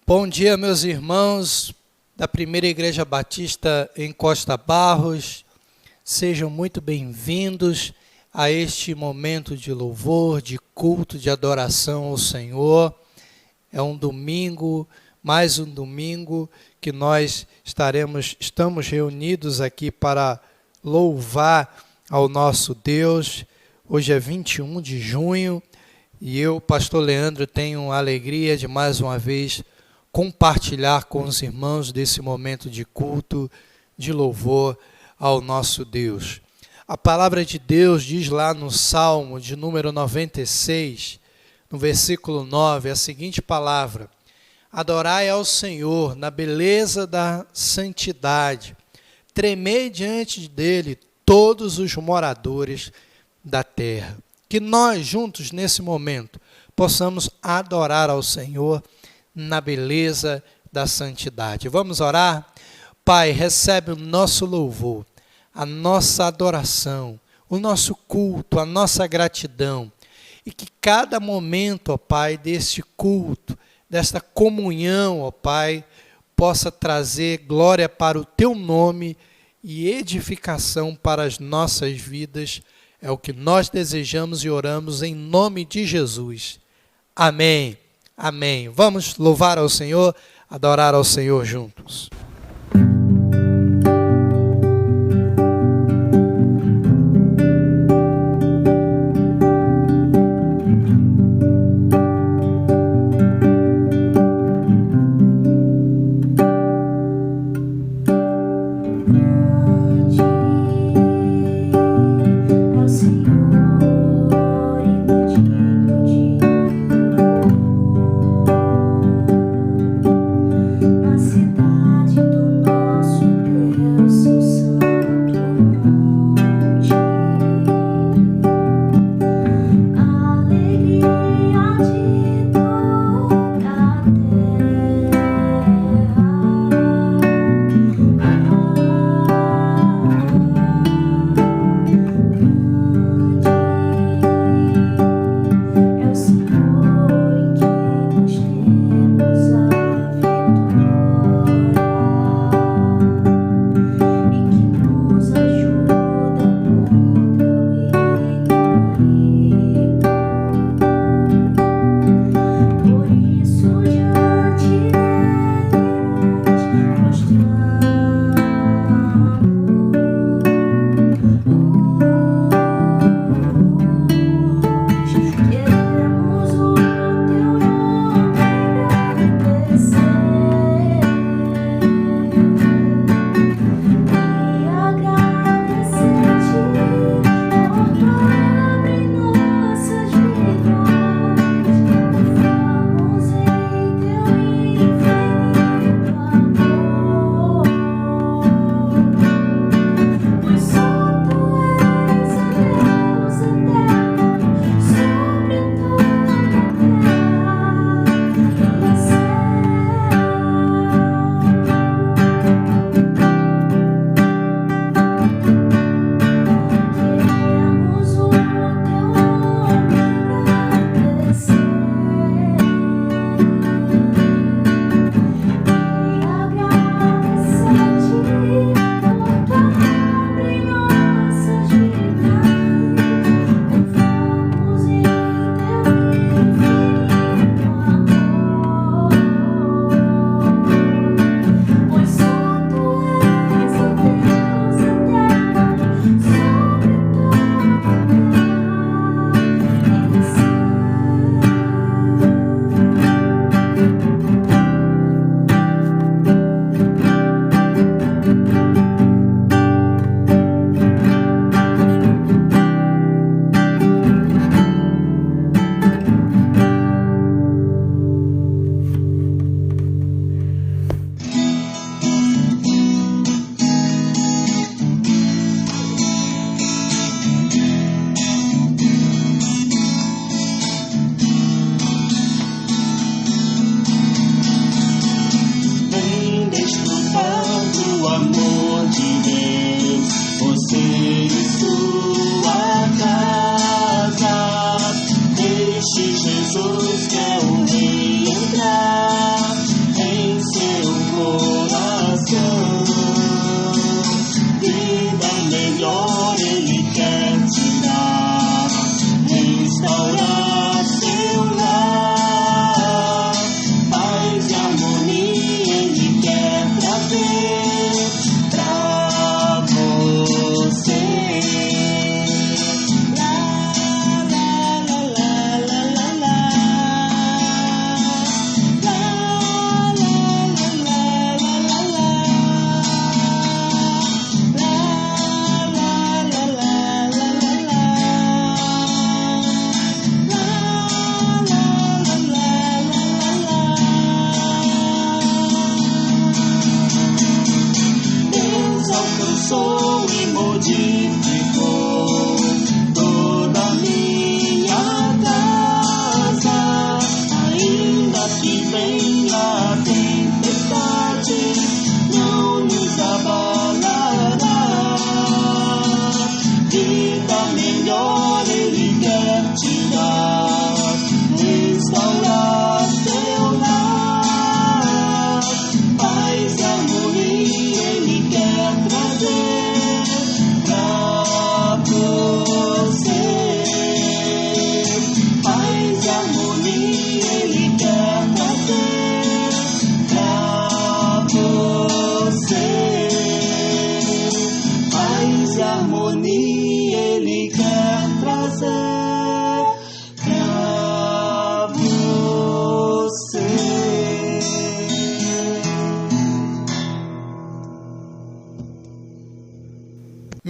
Bom dia, meus irmãos da Primeira Igreja Batista em Costa Barros. Sejam muito bem-vindos a este momento de louvor, de culto, de adoração ao Senhor. É um domingo, mais um domingo que nós estamos reunidos aqui para louvar ao nosso Deus. Hoje é 21 de junho e eu, pastor Leandro, tenho a alegria de mais uma vez compartilhar com os irmãos desse momento de culto, de louvor ao nosso Deus. A palavra de Deus diz lá no Salmo de número 96, no versículo 9, a seguinte palavra: adorai ao Senhor na beleza da santidade, tremei diante dele todos os moradores da terra. Que nós juntos nesse momento possamos adorar ao Senhor na beleza da santidade. Vamos orar? Pai, recebe o nosso louvor, a nossa adoração, o nosso culto, a nossa gratidão, e que cada momento, ó Pai, deste culto, desta comunhão, ó Pai, possa trazer glória para o Teu nome e edificação para as nossas vidas. É o que nós desejamos e oramos em nome de Jesus. Amém. Amém. Vamos louvar ao Senhor, adorar ao Senhor juntos. Cidade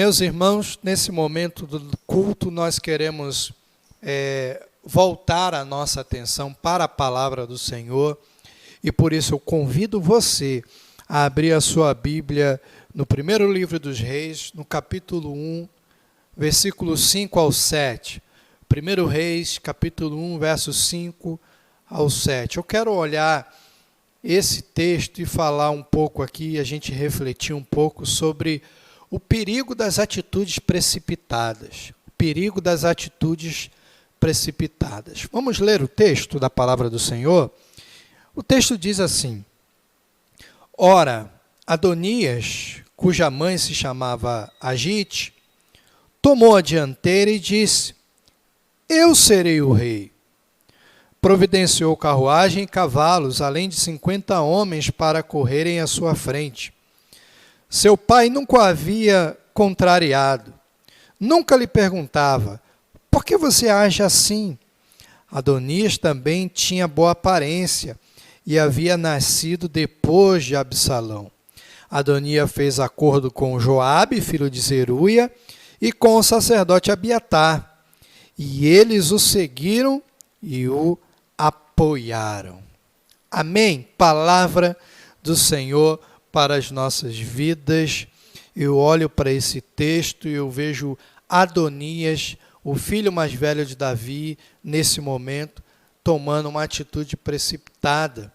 Meus irmãos, nesse momento do culto, nós queremos voltar a nossa atenção para a palavra do Senhor, e por isso eu convido você a abrir a sua Bíblia no primeiro livro dos Reis, no capítulo 1, versículos 5 ao 7. 1 Reis, capítulo 1, versos 5 ao 7. Eu quero olhar esse texto e falar um pouco aqui, a gente refletir um pouco sobre o perigo das atitudes precipitadas. O perigo das atitudes precipitadas. Vamos ler o texto da palavra do Senhor? O texto diz assim: Ora, Adonias, cuja mãe se chamava Agite, tomou a dianteira e disse: Eu serei o rei. Providenciou carruagem e cavalos, além de 50 homens para correrem à sua frente. Seu pai nunca o havia contrariado. Nunca lhe perguntava: por que você age assim? Adonias também tinha boa aparência e havia nascido depois de Absalão. Adonias fez acordo com Joabe, filho de Zeruia, e com o sacerdote Abiatar. E eles o seguiram e o apoiaram. Amém? Palavra do Senhor para as nossas vidas. Eu olho para esse texto e eu vejo Adonias, o filho mais velho de Davi, nesse momento, tomando uma atitude precipitada.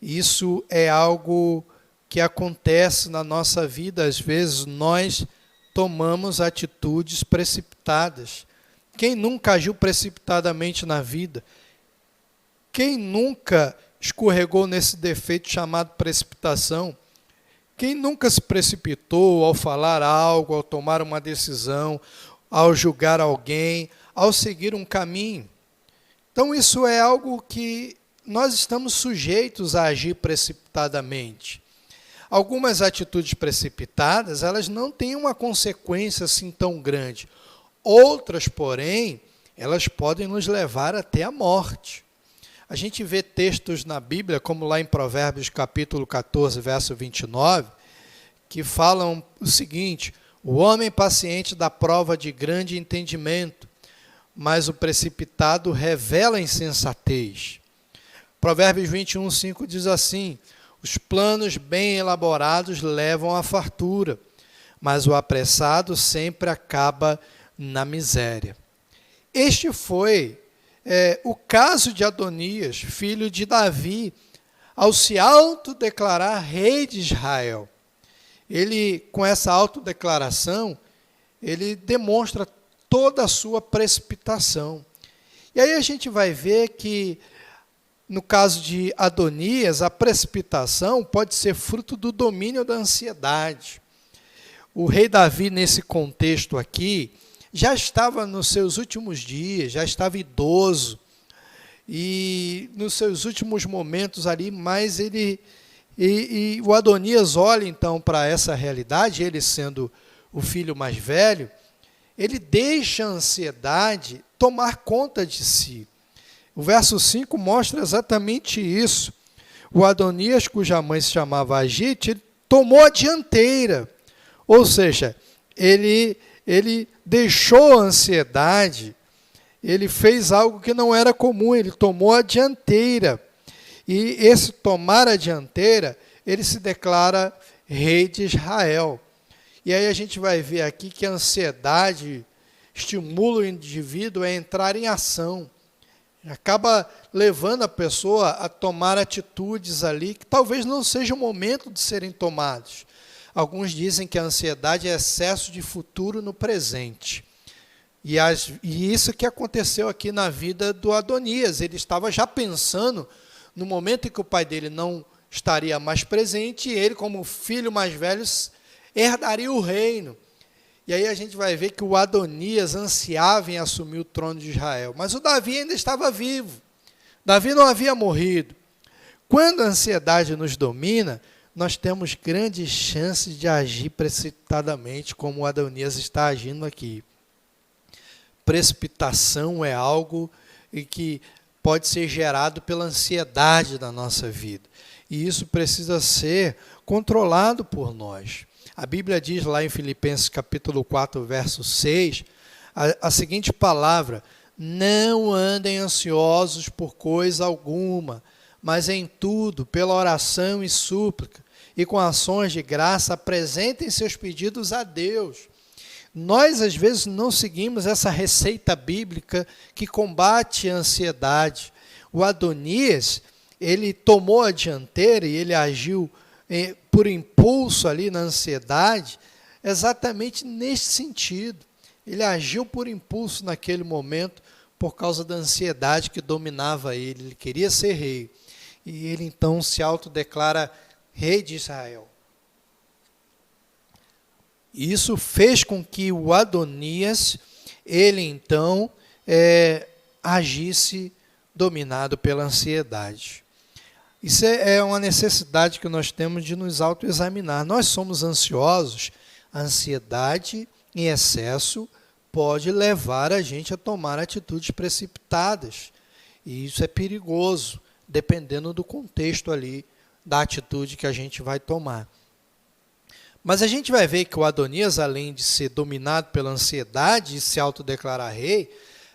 Isso é algo que acontece na nossa vida. Às vezes nós tomamos atitudes precipitadas. Quem nunca agiu precipitadamente na vida? Quem nunca escorregou nesse defeito chamado precipitação? Quem nunca se precipitou ao falar algo, ao tomar uma decisão, ao julgar alguém, ao seguir um caminho? Então isso é algo que nós estamos sujeitos a agir precipitadamente. Algumas atitudes precipitadas, elas não têm uma consequência assim tão grande. Outras, porém, elas podem nos levar até a morte. A gente vê textos na Bíblia, como lá em Provérbios capítulo 14, verso 29, que falam o seguinte: o homem paciente dá prova de grande entendimento, mas o precipitado revela insensatez. Provérbios 21, 5 diz assim: os planos bem elaborados levam à fartura, mas o apressado sempre acaba na miséria. Este foi o caso de Adonias, filho de Davi, ao se autodeclarar rei de Israel. Ele, com essa autodeclaração, ele demonstra toda a sua precipitação. E aí a gente vai ver que, no caso de Adonias, a precipitação pode ser fruto do domínio da ansiedade. O rei Davi, nesse contexto aqui, já estava nos seus últimos dias, já estava idoso, e nos seus últimos momentos ali, mas o Adonias olha então para essa realidade, ele sendo o filho mais velho, ele deixa a ansiedade tomar conta de si. O verso 5 mostra exatamente isso. O Adonias, cuja mãe se chamava Agite, ele tomou a dianteira, ou seja, ele deixou a ansiedade, ele fez algo que não era comum, ele tomou a dianteira. E esse tomar a dianteira, ele se declara rei de Israel. E aí a gente vai ver aqui que a ansiedade estimula o indivíduo a entrar em ação. Acaba levando a pessoa a tomar atitudes ali que talvez não seja o momento de serem tomadas. Alguns dizem que a ansiedade é excesso de futuro no presente. E isso que aconteceu aqui na vida do Adonias. Ele estava já pensando no momento em que o pai dele não estaria mais presente, e ele, como filho mais velho, herdaria o reino. E aí a gente vai ver que o Adonias ansiava em assumir o trono de Israel. Mas o Davi ainda estava vivo. Davi não havia morrido. Quando a ansiedade nos domina, nós temos grandes chances de agir precipitadamente, como o Adonias está agindo aqui. Precipitação é algo que pode ser gerado pela ansiedade da nossa vida. E isso precisa ser controlado por nós. A Bíblia diz lá em Filipenses capítulo 4, verso 6, a seguinte palavra: não andem ansiosos por coisa alguma, mas em tudo, pela oração e súplica, e com ações de graça, apresentem seus pedidos a Deus. Nós, às vezes, não seguimos essa receita bíblica que combate a ansiedade. O Adonias, ele tomou a dianteira e ele agiu por impulso ali na ansiedade, exatamente nesse sentido. Ele agiu por impulso naquele momento, por causa da ansiedade que dominava ele. Ele queria ser rei. E ele então se autodeclara rei de Israel. Isso fez com que o Adonias, ele então agisse dominado pela ansiedade. Isso é uma necessidade que nós temos de nos autoexaminar. Nós somos ansiosos, a ansiedade em excesso pode levar a gente a tomar atitudes precipitadas. E isso é perigoso, dependendo do contexto ali, da atitude que a gente vai tomar. Mas a gente vai ver que o Adonias, além de ser dominado pela ansiedade e se autodeclarar rei,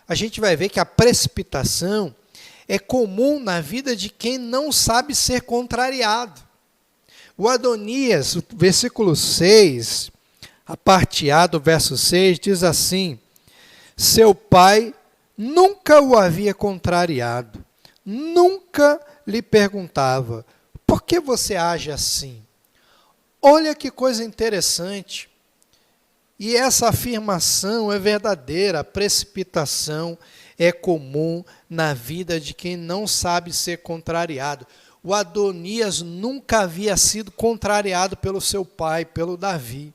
a gente vai ver que a precipitação é comum na vida de quem não sabe ser contrariado. O Adonias, o versículo 6, a parte A do verso 6, diz assim: seu pai nunca o havia contrariado, nunca lhe perguntava, por que você age assim? Olha que coisa interessante. E essa afirmação é verdadeira, a precipitação é comum na vida de quem não sabe ser contrariado. O Adonias nunca havia sido contrariado pelo seu pai, pelo Davi.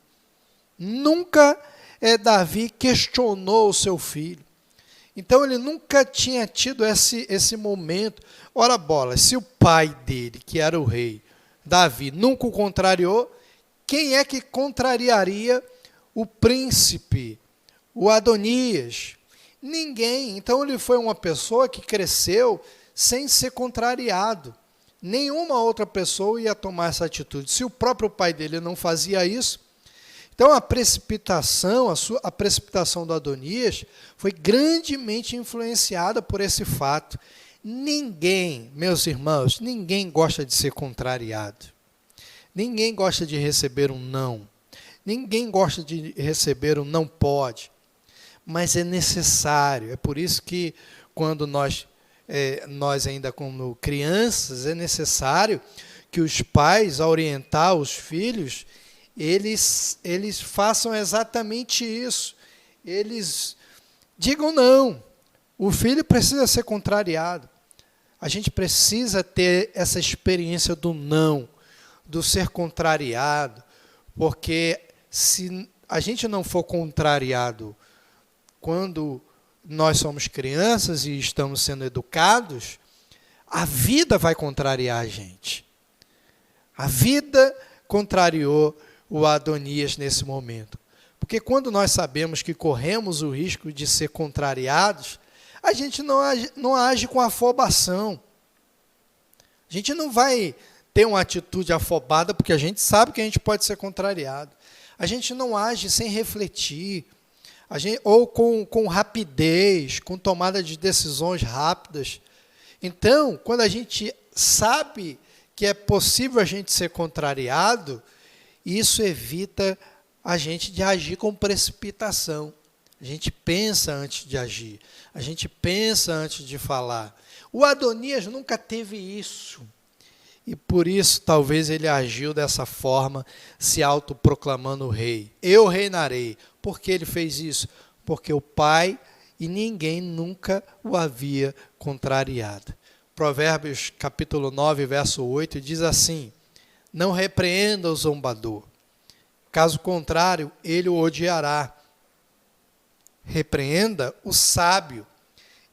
Nunca Davi questionou o seu filho. Então ele nunca tinha tido esse momento. Ora bola, se o pai dele, que era o rei, Davi, nunca o contrariou, quem é que contrariaria o príncipe, o Adonias? Ninguém. Então ele foi uma pessoa que cresceu sem ser contrariado. Nenhuma outra pessoa ia tomar essa atitude. Se o próprio pai dele não fazia isso, então a precipitação do Adonias foi grandemente influenciada por esse fato. Ninguém, meus irmãos, ninguém gosta de ser contrariado. Ninguém gosta de receber um não. Ninguém gosta de receber um não pode. Mas é necessário. É por isso que quando nós ainda como crianças, é necessário que os pais, ao orientar os filhos, eles façam exatamente isso. Eles digam não. O filho precisa ser contrariado. A gente precisa ter essa experiência do não, do ser contrariado, porque se a gente não for contrariado quando nós somos crianças e estamos sendo educados, a vida vai contrariar a gente. A vida contrariou o Adonias nesse momento. Porque quando nós sabemos que corremos o risco de ser contrariados, a gente não age com afobação. A gente não vai ter uma atitude afobada porque a gente sabe que a gente pode ser contrariado. A gente não age sem refletir, ou com rapidez, com tomada de decisões rápidas. Então, quando a gente sabe que é possível a gente ser contrariado, isso evita a gente de agir com precipitação. A gente pensa antes de agir, a gente pensa antes de falar. O Adonias nunca teve isso. E por isso, talvez ele agiu dessa forma, se autoproclamando rei. Eu reinarei. Por que ele fez isso? Porque o pai e ninguém nunca o havia contrariado. Provérbios capítulo 9, verso 8, diz assim: não repreenda o zombador. Caso contrário, ele o odiará. Repreenda o sábio,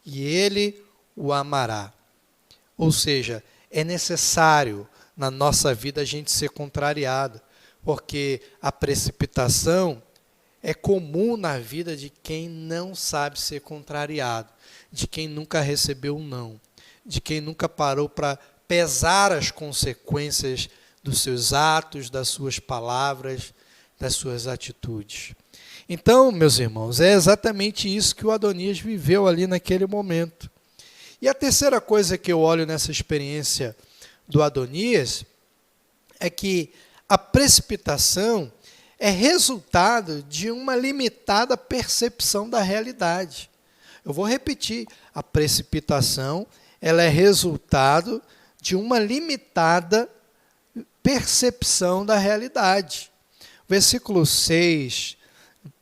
e ele o amará. Ou seja, é necessário na nossa vida a gente ser contrariado, porque a precipitação é comum na vida de quem não sabe ser contrariado, de quem nunca recebeu um não, de quem nunca parou para pesar as consequências dos seus atos, das suas palavras, das suas atitudes. Então, meus irmãos, é exatamente isso que o Adonias viveu ali naquele momento. E a terceira coisa que eu olho nessa experiência do Adonias é que a precipitação é resultado de uma limitada percepção da realidade. Eu vou repetir, a precipitação ela é resultado de uma limitada percepção da realidade. Versículo 6,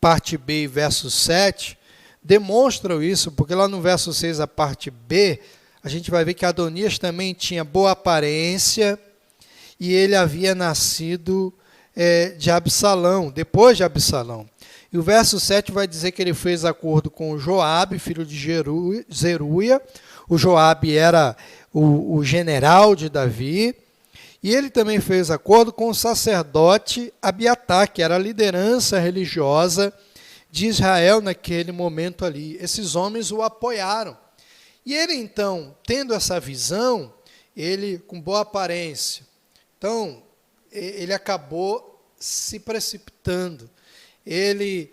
parte B, verso 7, demonstram isso, porque lá no verso 6, a parte B, a gente vai ver que Adonias também tinha boa aparência e ele havia nascido de Absalão, depois de Absalão. E o verso 7 vai dizer que ele fez acordo com Joabe, filho de Zeruia. O Joabe era o general de Davi. E ele também fez acordo com o sacerdote Abiatar, que era a liderança religiosa de Israel naquele momento ali. Esses homens o apoiaram. E ele, então, tendo essa visão, ele com boa aparência, então, ele acabou se precipitando. Ele,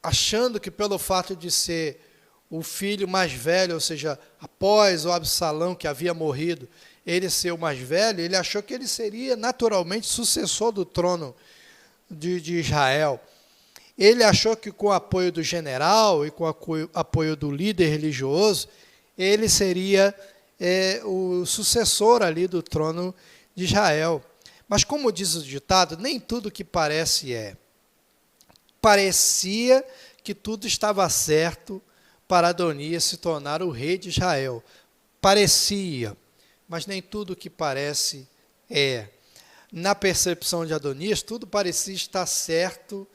achando que pelo fato de ser o filho mais velho, ou seja, após o Absalão que havia morrido, ele ser o mais velho, ele achou que ele seria naturalmente sucessor do trono de Israel. Ele achou que com o apoio do general e com o apoio do líder religioso, ele seria o sucessor ali do trono de Israel. Mas como diz o ditado, nem tudo que parece é. Parecia que tudo estava certo para Adonias se tornar o rei de Israel. Parecia, mas nem tudo que parece é. Na percepção de Adonias, tudo parecia estar certo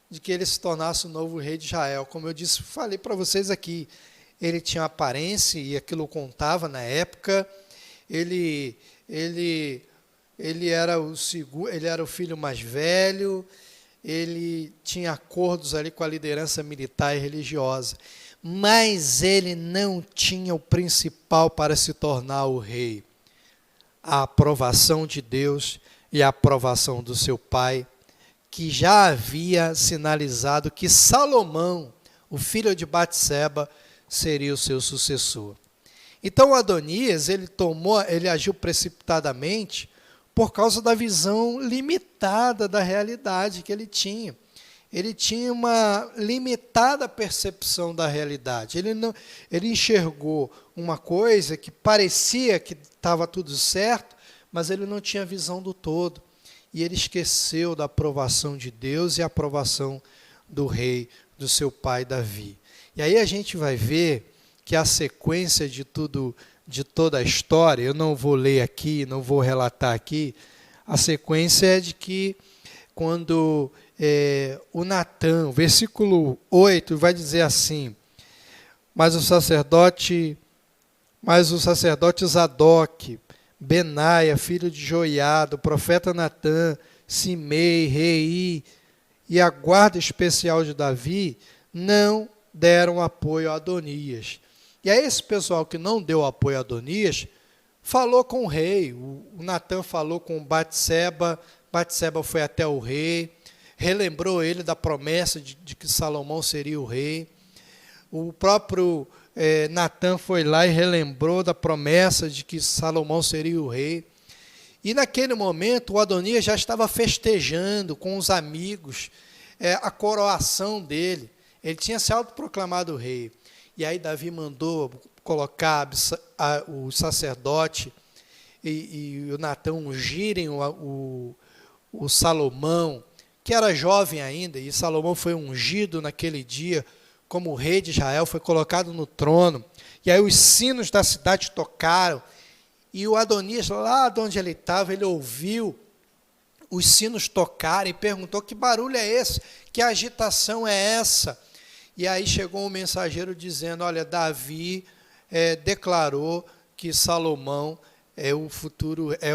de que ele se tornasse o novo rei de Israel. Como eu disse, falei para vocês aqui, ele tinha aparência e aquilo contava na época. Ele era o filho mais velho, ele tinha acordos ali com a liderança militar e religiosa, mas ele não tinha o principal para se tornar o rei: a aprovação de Deus e a aprovação do seu pai, que já havia sinalizado que Salomão, o filho de Batseba, seria o seu sucessor. Então Adonias, ele agiu precipitadamente por causa da visão limitada da realidade que ele tinha. Ele tinha uma limitada percepção da realidade. Ele enxergou uma coisa que parecia que estava tudo certo, mas ele não tinha visão do todo. E ele esqueceu da aprovação de Deus e a aprovação do rei, do seu pai Davi. E aí a gente vai ver que a sequência de toda a história, eu não vou ler aqui, não vou relatar aqui, a sequência é de que quando o Natã, versículo 8, vai dizer assim: mas o sacerdote Zadok, Benaia, filho de Joiada, o profeta Natã, Simei, Rei e a guarda especial de Davi não deram apoio a Adonias. E aí esse pessoal que não deu apoio a Adonias falou com o rei. O Natã falou com Batseba, Batseba foi até o rei, relembrou ele da promessa de que Salomão seria o rei. O próprio Natã foi lá e relembrou da promessa de que Salomão seria o rei. E naquele momento o Adonias já estava festejando com os amigos a coroação dele. Ele tinha se autoproclamado rei. E aí Davi mandou colocar o sacerdote e o Natã ungirem o Salomão, que era jovem ainda, e Salomão foi ungido naquele dia como rei de Israel, foi colocado no trono. E aí os sinos da cidade tocaram, e o Adonias, lá de onde ele estava, ele ouviu os sinos tocarem e perguntou: que barulho é esse? Que agitação é essa? E aí chegou um mensageiro dizendo: olha, Davi declarou que Salomão é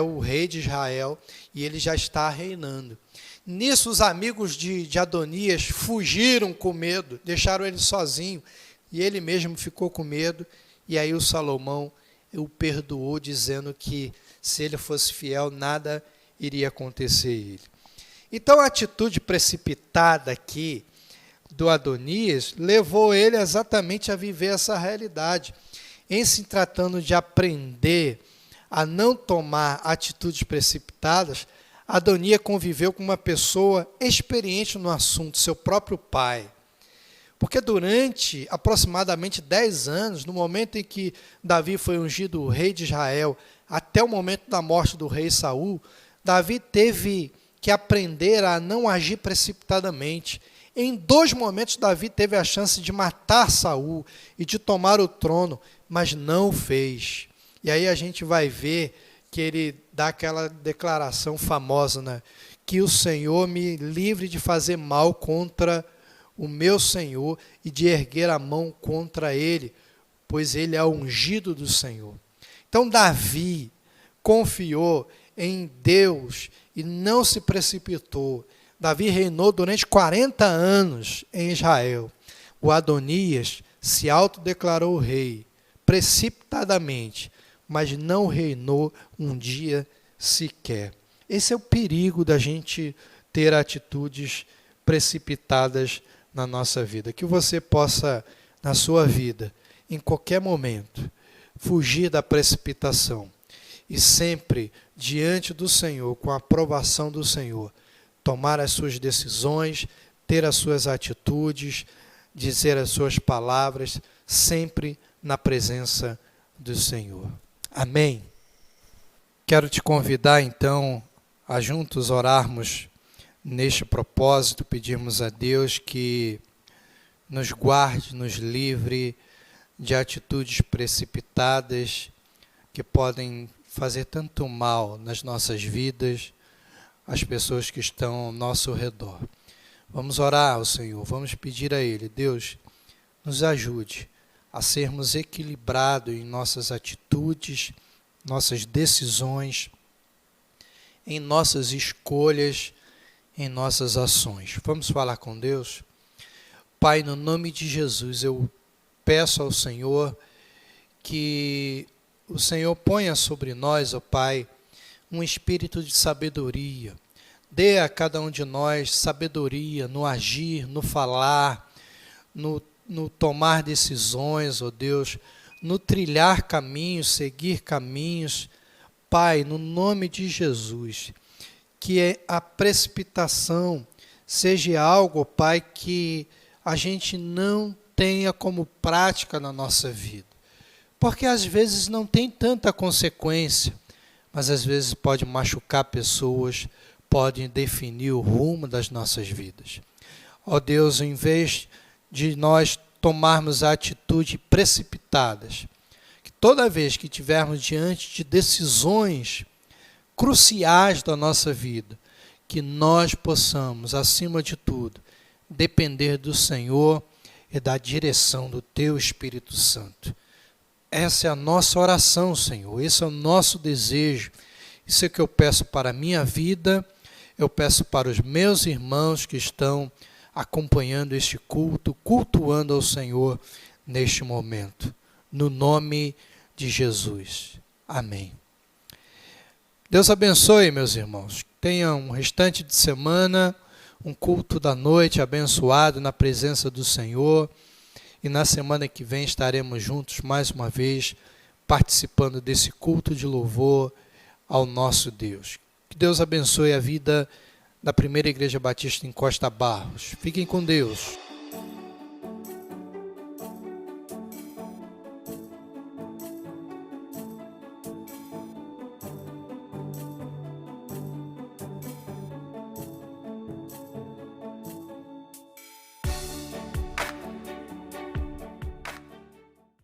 o rei de Israel e ele já está reinando. Nisso os amigos de Adonias fugiram com medo, deixaram ele sozinho, e ele mesmo ficou com medo. E aí o Salomão o perdoou, dizendo que se ele fosse fiel, nada iria acontecer a ele. Então a atitude precipitada aqui do Adonias levou ele exatamente a viver essa realidade. Em se tratando de aprender a não tomar atitudes precipitadas, Adonias conviveu com uma pessoa experiente no assunto, seu próprio pai. Porque durante aproximadamente 10 anos, no momento em que Davi foi ungido rei de Israel, até o momento da morte do rei Saul, Davi teve que aprender a não agir precipitadamente. Em 2 momentos, Davi teve a chance de matar Saul e de tomar o trono, mas não o fez. E aí a gente vai ver que ele dá aquela declaração famosa, né? Que o Senhor me livre de fazer mal contra o meu Senhor e de erguer a mão contra ele, pois ele é o ungido do Senhor. Então Davi confiou em Deus e não se precipitou. Davi reinou durante 40 anos em Israel. O Adonias se autodeclarou rei, precipitadamente, mas não reinou um dia sequer. Esse é o perigo da gente ter atitudes precipitadas na nossa vida. Que você possa, na sua vida, em qualquer momento, fugir da precipitação e sempre, diante do Senhor, com a aprovação do Senhor, tomar as suas decisões, ter as suas atitudes, dizer as suas palavras, sempre na presença do Senhor. Amém? Quero te convidar, então, a juntos orarmos neste propósito, pedirmos a Deus que nos guarde, nos livre de atitudes precipitadas que podem fazer tanto mal nas nossas vidas, às pessoas que estão ao nosso redor. Vamos orar ao Senhor, vamos pedir a Ele, Deus, nos ajude a sermos equilibrados em nossas atitudes, nossas decisões, em nossas escolhas, em nossas ações. Vamos falar com Deus? Pai, no nome de Jesus, eu peço ao Senhor que o Senhor ponha sobre nós, ó Pai, um espírito de sabedoria. Dê a cada um de nós sabedoria no agir, no falar, no tomar decisões, ó Deus, no trilhar caminhos, seguir caminhos. Pai, no nome de Jesus, que a precipitação seja algo, Pai, que a gente não tenha como prática na nossa vida. Porque às vezes não tem tanta consequência, mas às vezes pode machucar pessoas, pode definir o rumo das nossas vidas. Ó Deus, em vez de nós tomarmos atitudes precipitadas, que toda vez que estivermos diante de decisões cruciais da nossa vida, que nós possamos, acima de tudo, depender do Senhor e da direção do Teu Espírito Santo. Essa é a nossa oração, Senhor, esse é o nosso desejo. Isso é o que eu peço para a minha vida, eu peço para os meus irmãos que estão acompanhando este culto, cultuando ao Senhor neste momento. No nome de Jesus. Amém. Deus abençoe, meus irmãos. Tenham um restante de semana, um culto da noite abençoado na presença do Senhor. E na semana que vem estaremos juntos mais uma vez, participando desse culto de louvor ao nosso Deus. Que Deus abençoe a vida da Primeira Igreja Batista em Costa Barros. Fiquem com Deus.